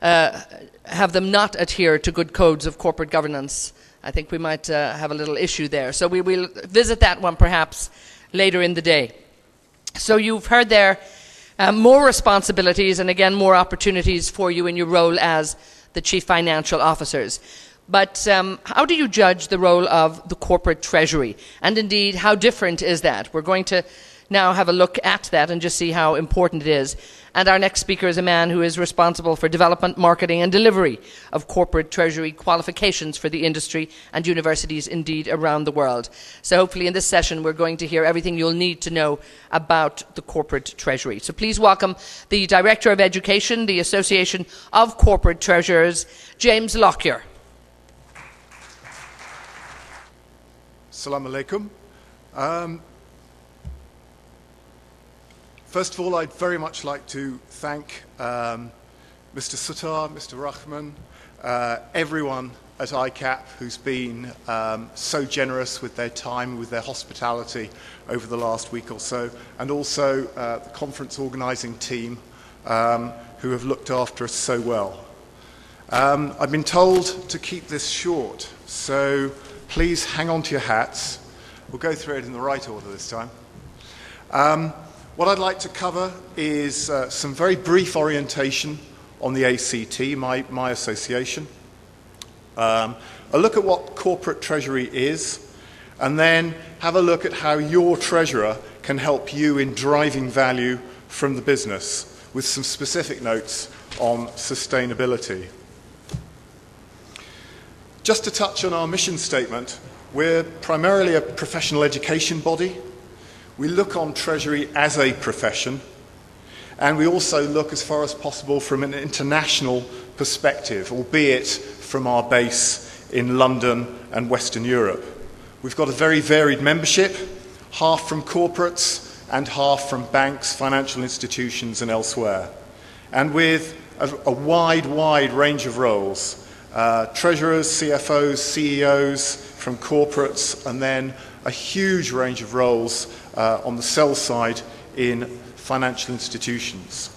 have them not adhere to good codes of corporate governance, I think we might have a little issue there. So we will visit that one perhaps later in the day. So you've heard there more responsibilities and again more opportunities for you in your role as the Chief Financial Officers. But how do you judge the role of the corporate treasury? And indeed, how different is that? We're going to now have a look at that and just see how important it is. And our next speaker is a man who is responsible for development, marketing and delivery of corporate treasury qualifications for the industry and universities indeed around the world. So hopefully in this session we're going to hear everything you'll need to know about the corporate treasury. So please welcome the Director of Education, the Association of Corporate Treasurers, James Lockyer. Assalamu alaikum. First of all, I'd very much like to thank Mr. Suttar, Mr. Rahman, everyone at ICAP who's been so generous with their time, with their hospitality over the last week or so, and also the conference organising team who have looked after us so well. I've been told to keep this short, so please hang on to your hats. We'll go through it in the right order this time. What I'd like to cover is some very brief orientation on the ACT, my association, a look at what corporate treasury is, and then have a look at how your treasurer can help you in driving value from the business, with some specific notes on sustainability. Just to touch on our mission statement, we're primarily a professional education body. We look on Treasury as a profession, and we also look as far as possible from an international perspective, albeit from our base in London and Western Europe. We've got a very varied membership, half from corporates and half from banks, financial institutions and elsewhere. And with a wide range of roles, treasurers, CFOs, CEOs from corporates, and then a huge range of roles on the sell side in financial institutions.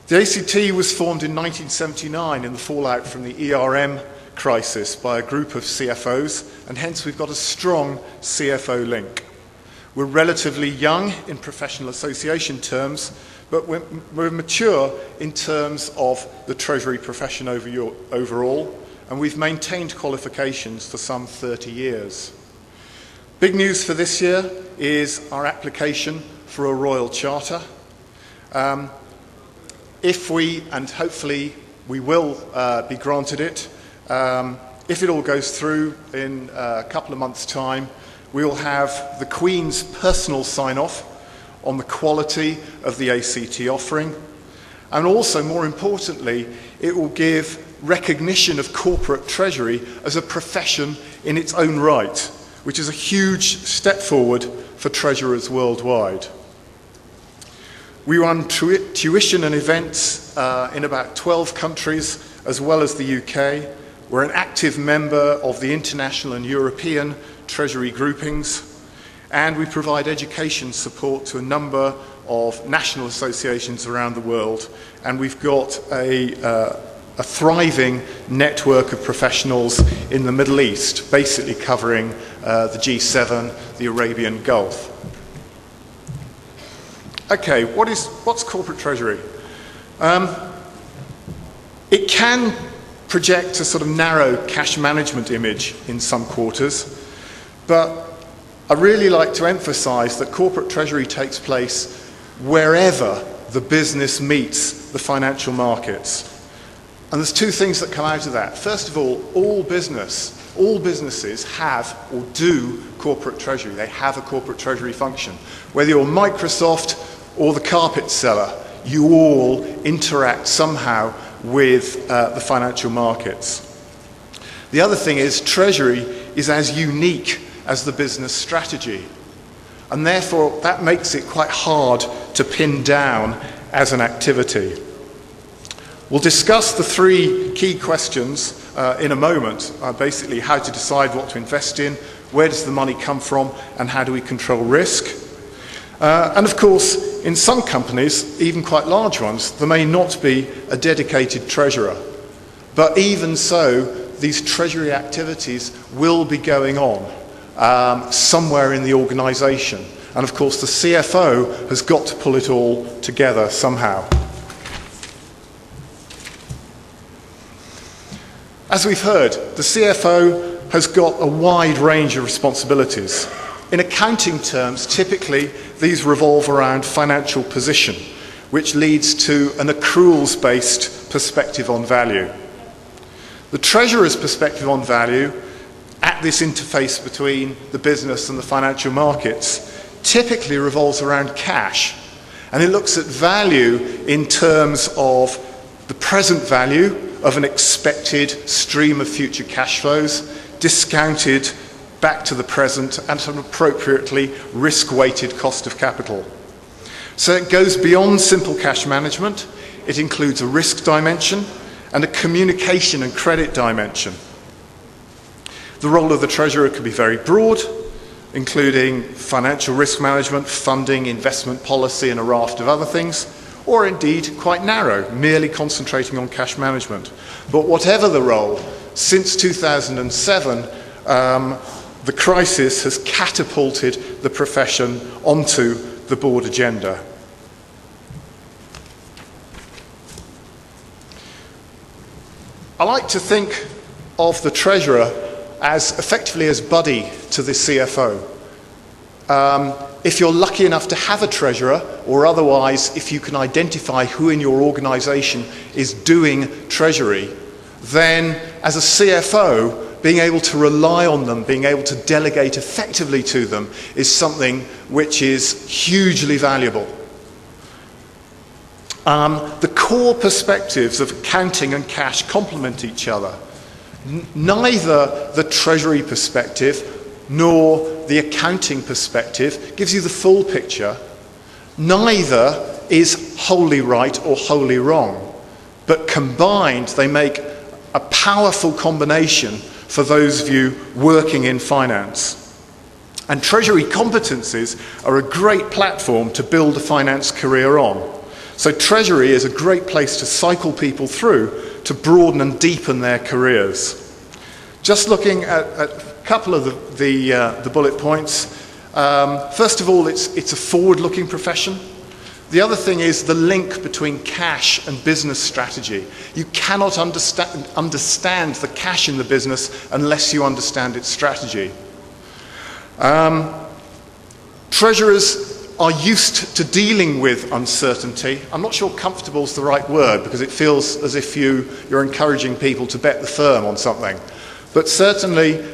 The ACT was formed in 1979 in the fallout from the ERM crisis by a group of CFOs, and hence we've got a strong CFO link. We're relatively young in professional association terms, but we're mature in terms of the Treasury profession overall, and we've maintained qualifications for some 30 years. Big news for this year is our application for a Royal Charter. If we, and hopefully we will be granted it, if it all goes through in a couple of months' time, we will have the Queen's personal sign-off on the quality of the ACT offering, and also, more importantly, it will give recognition of corporate treasury as a profession in its own right, which is a huge step forward for treasurers worldwide. We run tuition and events in about 12 countries, as well as the UK. We're an active member of the international and European treasury groupings, and we provide education support to a number of national associations around the world, and we've got a thriving network of professionals in the Middle East, basically covering the G7, the Arabian Gulf. Okay, what's corporate treasury? It can project a sort of narrow cash management image in some quarters, but I really like to emphasize that corporate treasury takes place wherever the business meets the financial markets. And there's two things that come out of that. First of all businesses have or do corporate treasury. They have a corporate treasury function. Whether you're Microsoft or the carpet seller, you all interact somehow with the financial markets. The other thing is treasury is as unique as the business strategy, and therefore that makes it quite hard to pin down as an activity. We'll discuss the three key questions in a moment, basically how to decide what to invest in, where does the money come from, and how do we control risk. And of course, in some companies, even quite large ones, there may not be a dedicated treasurer. But even so, these treasury activities will be going on somewhere in the organisation. And of course, the CFO has got to pull it all together somehow. As we've heard, the CFO has got a wide range of responsibilities. In accounting terms, typically, these revolve around financial position, which leads to an accruals-based perspective on value. The treasurer's perspective on value, at this interface between the business and the financial markets, typically revolves around cash. And it looks at value in terms of the present value of an expected stream of future cash flows, discounted back to the present at an appropriately risk-weighted cost of capital. So it goes beyond simple cash management. It includes a risk dimension and a communication and credit dimension. The role of the treasurer could be very broad, including financial risk management, funding, investment policy, and a raft of other things, or indeed quite narrow, merely concentrating on cash management. But whatever the role, since 2007, the crisis has catapulted the profession onto the board agenda. I like to think of the treasurer as effectively as buddy to the CFO. If you're lucky enough to have a treasurer, or otherwise if you can identify who in your organisation is doing treasury, then as a CFO, being able to rely on them, being able to delegate effectively to them is something which is hugely valuable. The core perspectives of accounting and cash complement each other. Neither the treasury perspective nor the accounting perspective gives you the full picture. Neither is wholly right or wholly wrong, but combined they make a powerful combination for those of you working in finance. And treasury competencies are a great platform to build a finance career on. So treasury is a great place to cycle people through to broaden and deepen their careers. Just looking at a couple of the bullet points. First of all, it's a forward-looking profession. The other thing is the link between cash and business strategy. You cannot understand the cash in the business unless you understand its strategy. Treasurers are used to dealing with uncertainty. I'm not sure comfortable is the right word, because it feels as if you're encouraging people to bet the firm on something. But certainly,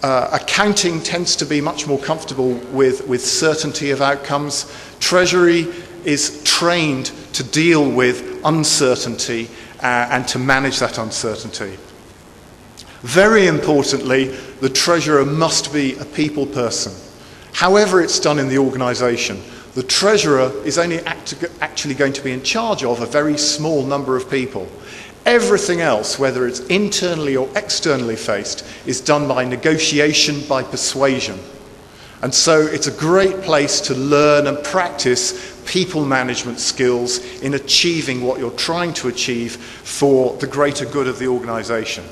accounting tends to be much more comfortable with certainty of outcomes. Treasury is trained to deal with uncertainty and to manage that uncertainty. Very importantly, the treasurer must be a people person. However it's done in the organisation, the treasurer is only actually going to be in charge of a very small number of people. Everything else, whether it's internally or externally faced, is done by negotiation, by persuasion. And so it's a great place to learn and practice people management skills in achieving what you're trying to achieve for the greater good of the organisation.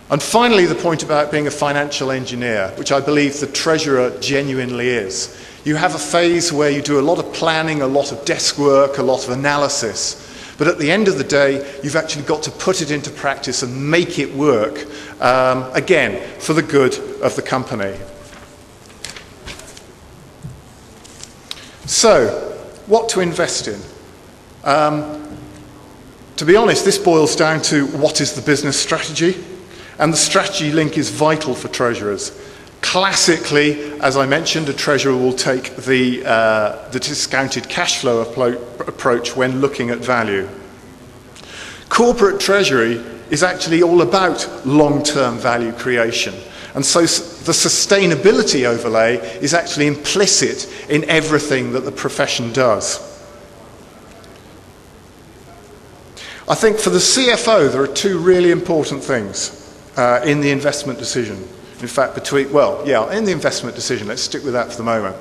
And finally, the point about being a financial engineer, which I believe the treasurer genuinely is. You have a phase where you do a lot of planning, a lot of desk work, a lot of analysis. But at the end of the day, you've actually got to put it into practice and make it work, again, for the good of the company. So, what to invest in? To be honest, this boils down to what is the business strategy? And the strategy link is vital for treasurers. Classically, as I mentioned, a treasurer will take the discounted cash flow approach when looking at value. Corporate treasury is actually all about long-term value creation. And so the sustainability overlay is actually implicit in everything that the profession does. I think for the CFO, there are two really important things in the investment decision. In fact, in the investment decision, let's stick with that for the moment.